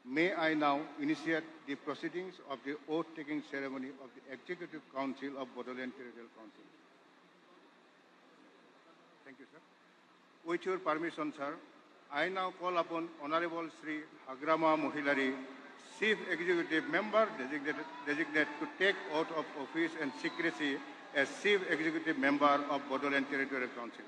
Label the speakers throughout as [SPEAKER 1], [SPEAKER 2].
[SPEAKER 1] May I now initiate the proceedings of the oath-taking ceremony of the Executive Council of Bodoland Territorial Council. Thank you, sir. With your permission, sir, I now call upon Honorable Sri Hagrama Mohilari, Chief Executive Member designate to take oath of office and secrecy as Chief Executive Member of Bodoland Territorial Council.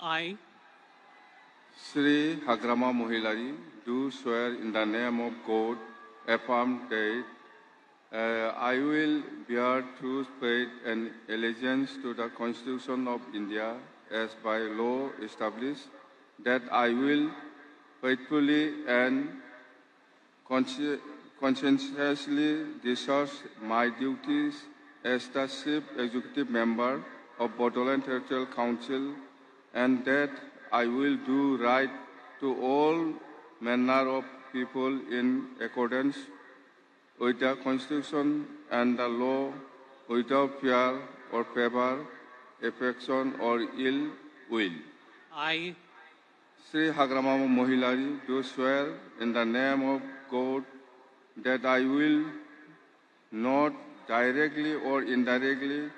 [SPEAKER 2] I,
[SPEAKER 3] Sri Hagrama Mohilari, do swear in the name of God, affirm that I will bear true faith and allegiance to the Constitution of India as by law established, that I will faithfully and conscientiously discharge my duties as the Chief Executive Member of Bodoland Territorial Council, and that I will do right to all manner of people in accordance with the Constitution and the law, without fear or favor, affection or ill will.
[SPEAKER 2] I,
[SPEAKER 3] Sri Hagrama Mohilari, do swear in the name of God that I will not directly or indirectly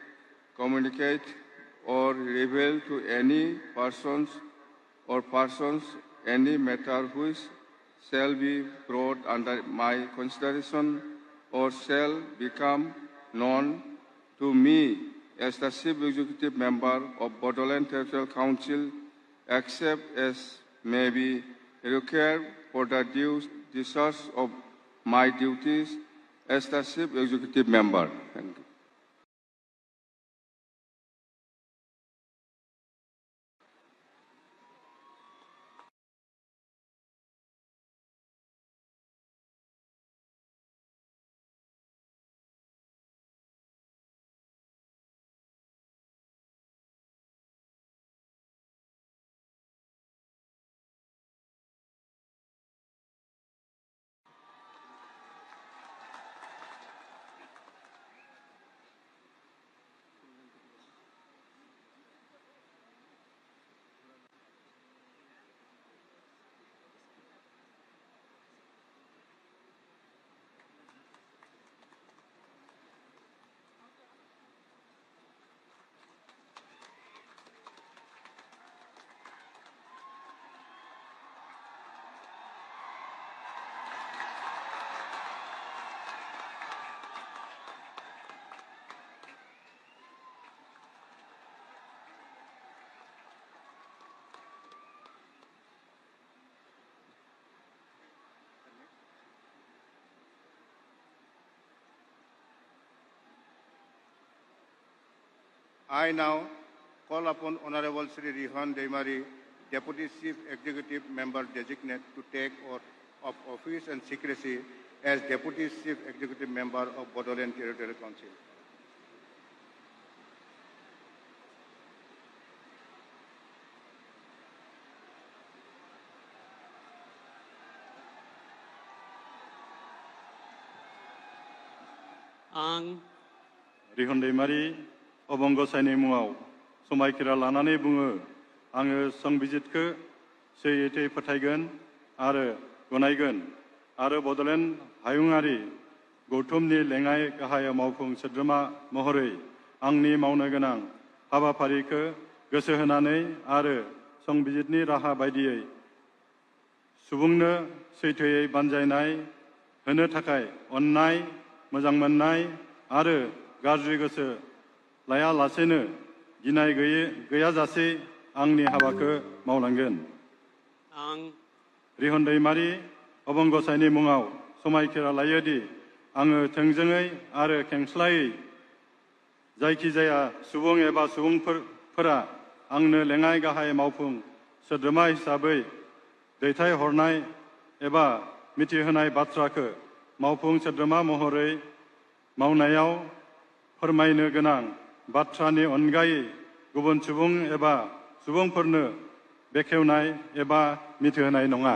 [SPEAKER 3] communicate or reveal to any persons any matter which shall be brought under my consideration or shall become known to me as the Chief Executive Member of Bodoland Territorial Council, except as may be required for the due discharge of my duties as the Chief Executive Member. Thank you.
[SPEAKER 1] I now call upon Honorable Sri Rihan Deimari, Deputy Chief Executive Member designate to take oath of office and secrecy as Deputy Chief Executive Member of Bodoland Territorial Council.
[SPEAKER 2] Ang,
[SPEAKER 4] Rihan Deimari, Obongo Saini Muau, Somaikira Lanane Bungo, Ang Songbijitke, Seyete Pataigan, Are, Gonaigan, Are Bodoland, Hayungari, Gotumni Lengai Kahaya Maupung Sedrema Mohore, Angni Maunaganang, Haba Parike, Gosehanane, Are, Songbijitni Raha Baidie, Subungna, Seyte Banjainai, Hene Takai, Onnai, Mojang Moन्नाय आरो गाज्रि गोसो लायालासेनो गिनाय गैयाजासे आंनि हाबाखौ मावलांगोन।
[SPEAKER 2] आं
[SPEAKER 4] रिहन दैमारि अबं गसाइनि मुङाव समायखिरा लायोदि आङो थोंजोङै आरो खेंस्लायै जायखिजाया सुबुं एबा सुबुंफोरा आंनो लेङाइ गाहाय मावफुं सोद्रोमा हिसाबै दैथायहरनाय एबा मिथिहोनाय बाथ्राखौ मावफुं सोद्रोमा महरै मावनायाव फोरमायनो गोनां बाथ्रानि अनगायै गुबुन सुबुं एबा सुबुंफोरनो बेखेवनाय एबा मिथिहोनाय नङा।